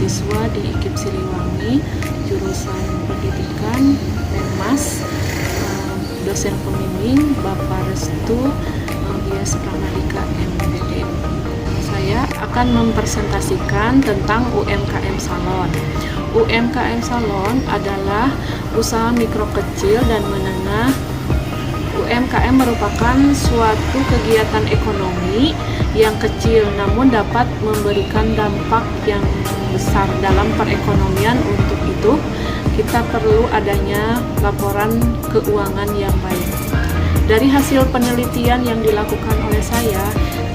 mahasiswa di IKIP Siliwangi, jurusan pendidikan Penmas, dosen pembimbing Bapak Restu Dias Pramadika MPD. Saya akan mempresentasikan tentang UMKM Salon. UMKM Salon adalah usaha mikro kecil dan menengah. UMKM merupakan suatu kegiatan ekonomi yang kecil namun dapat memberikan dampak yang besar dalam perekonomian. Untuk itu, kita perlu adanya laporan keuangan yang baik. Dari hasil penelitian yang dilakukan oleh saya,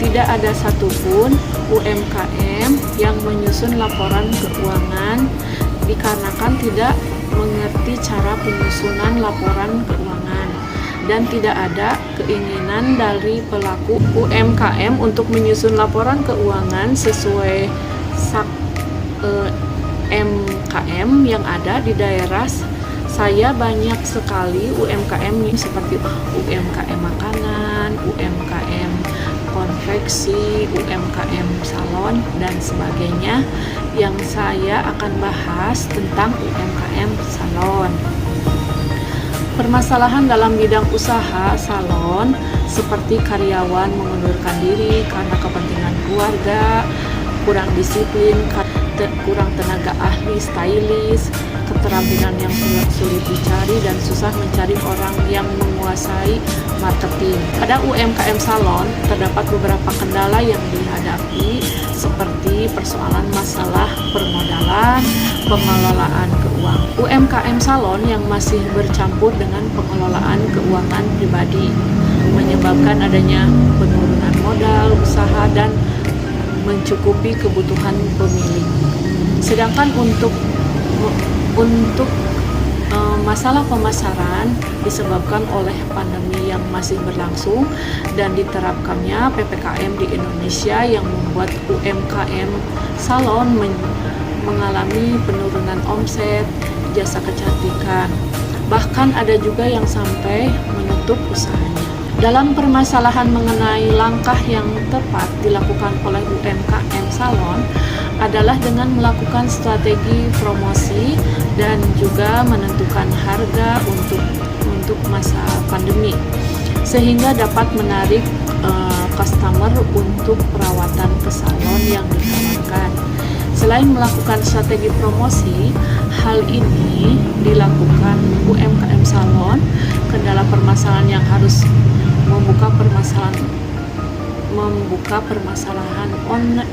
tidak ada satupun UMKM yang menyusun laporan keuangan dikarenakan tidak mengerti cara penyusunan laporan keuangan, dan tidak ada keinginan dari pelaku UMKM untuk menyusun laporan keuangan sesuai MKM yang ada di daerah saya. Banyak sekali UMKM seperti UMKM makanan, UMKM konveksi, UMKM salon, dan sebagainya. Yang saya akan bahas tentang UMKM salon. Permasalahan dalam bidang usaha salon seperti karyawan mengundurkan diri karena kepentingan keluarga, kurang disiplin, kurang tenaga ahli, stylist, keterampilan yang sulit dicari, dan susah mencari orang yang menguasai marketing. Pada UMKM salon terdapat beberapa kendala yang dihadapi seperti persoalan masalah permodalan, pengelolaan keuangan. UMKM salon yang masih bercampur dengan pengelolaan keuangan pribadi menyebabkan adanya penurunan modal usaha dan mencukupi kebutuhan pemilik. Sedangkan untuk masalah pemasaran disebabkan oleh pandemi yang masih berlangsung dan diterapkannya PPKM di Indonesia yang membuat UMKM salon mengalami penurunan omset, jasa kecantikan. Bahkan ada juga yang sampai menutup usahanya. Dalam permasalahan mengenai langkah yang tepat dilakukan oleh UMKM salon adalah dengan melakukan strategi promosi dan juga menentukan harga untuk masa pandemi sehingga dapat menarik customer untuk perawatan ke salon yang ditawarkan. Selain melakukan strategi promosi, hal ini dilakukan UMKM salon. Kendala permasalahan yang harus membuka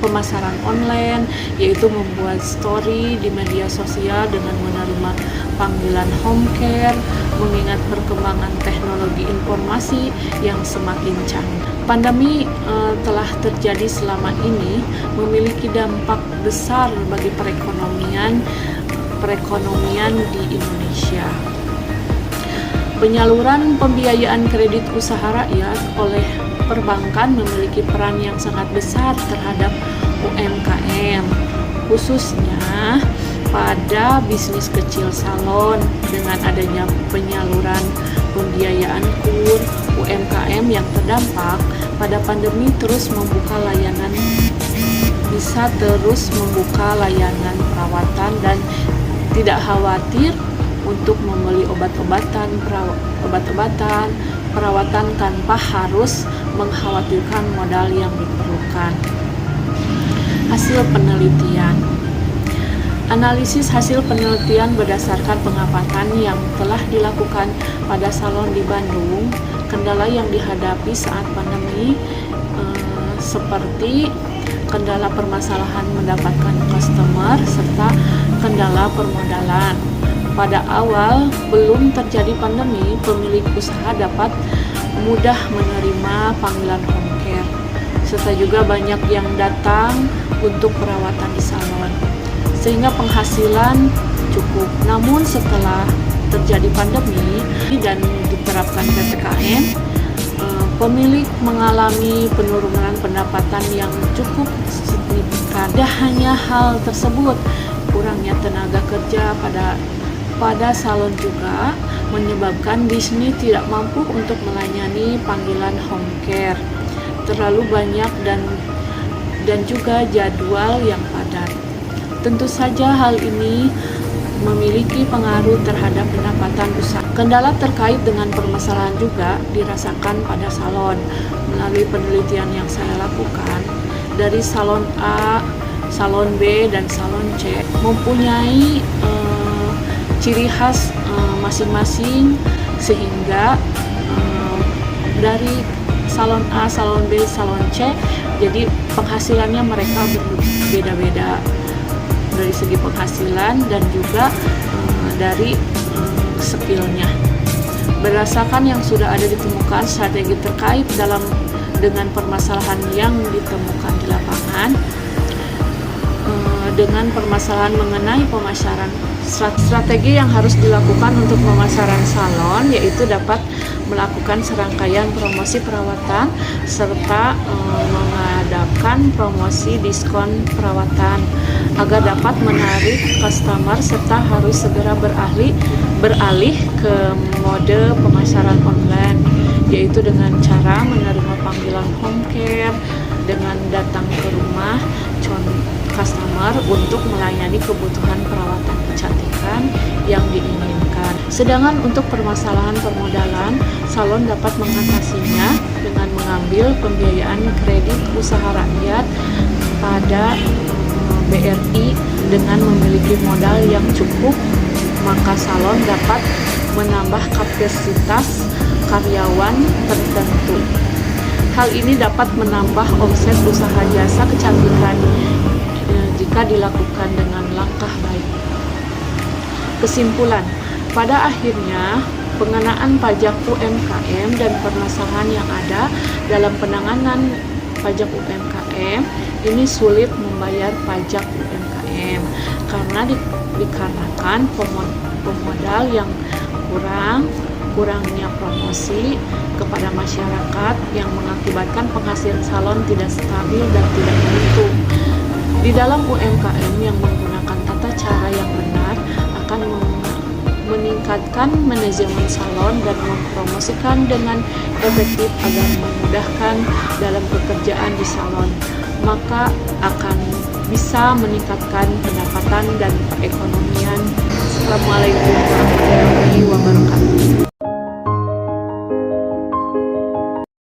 pemasaran online, yaitu membuat story di media sosial dengan menerima panggilan home care, mengingat perkembangan teknologi informasi yang semakin canggih. Pandemi telah terjadi selama ini memiliki dampak besar bagi perekonomian di Indonesia. Penyaluran pembiayaan kredit usaha rakyat oleh perbankan memiliki peran yang sangat besar terhadap UMKM, khususnya pada bisnis kecil salon. Dengan adanya penyaluran pembiayaan KUR, UMKM yang terdampak pada pandemi bisa terus membuka layanan perawatan dan tidak khawatir untuk membeli obat-obatan, perawatan tanpa harus mengkhawatirkan modal yang diperlukan. Hasil penelitian. Analisis hasil penelitian berdasarkan pengamatan yang telah dilakukan pada salon di Bandung. Kendala yang dihadapi saat pandemi seperti kendala permasalahan mendapatkan customer serta kendala permodalan. Pada awal belum terjadi pandemi, pemilik usaha dapat mudah menerima panggilan home care, serta juga banyak yang datang untuk perawatan di salon, sehingga penghasilan cukup. Namun setelah terjadi pandemi dan diterapkan PPKM, pemilik mengalami penurunan pendapatan yang cukup signifikan. Tidak hanya hal tersebut, kurangnya tenaga kerja pada salon juga menyebabkan bisnis tidak mampu untuk melayani panggilan home care. Terlalu banyak dan juga jadwal yang padat. Tentu saja hal ini memiliki pengaruh terhadap pendapatan usaha. Kendala terkait dengan permasalahan juga dirasakan pada salon. Melalui penelitian yang saya lakukan, dari salon A, salon B, dan salon C mempunyai ciri khas masing-masing, sehingga dari salon A, salon B, salon C, jadi penghasilannya mereka berbeda-beda dari segi penghasilan dan juga dari skillnya. Berdasarkan yang sudah ada ditemukan strategi terkait dengan permasalahan yang ditemukan di lapangan, dengan permasalahan mengenai pemasaran, strategi yang harus dilakukan untuk pemasaran salon yaitu dapat melakukan serangkaian promosi perawatan serta mengadakan promosi diskon perawatan agar dapat menarik customer, serta harus segera beralih ke mode pemasaran online, yaitu dengan cara menerima panggilan home care dengan datang ke rumah customer untuk melayani kebutuhan perawatan kecantikan yang diinginkan. Sedangkan untuk permasalahan permodalan, salon dapat mengatasinya dengan mengambil pembiayaan kredit usaha rakyat pada BRI. Dengan memiliki modal yang cukup, maka salon dapat menambah kapasitas karyawan tertentu. Hal ini dapat menambah omset usaha jasa kecantikan jika dilakukan dengan langkah baik. Kesimpulan, pada akhirnya pengenaan pajak UMKM dan permasalahan yang ada dalam penanganan pajak UMKM ini sulit membayar pajak UMKM karena dikarenakan pemodal yang kurangnya promosi kepada masyarakat yang mengakibatkan penghasilan salon tidak stabil dan tidak menentu. Di dalam UMKM yang menggunakan tata cara yang benar akan meningkatkan manajemen salon dan mempromosikan dengan efektif agar memudahkan dalam pekerjaan di salon, maka akan bisa meningkatkan pendapatan dan perekonomian. Assalamualaikum warahmatullahi wabarakatuh.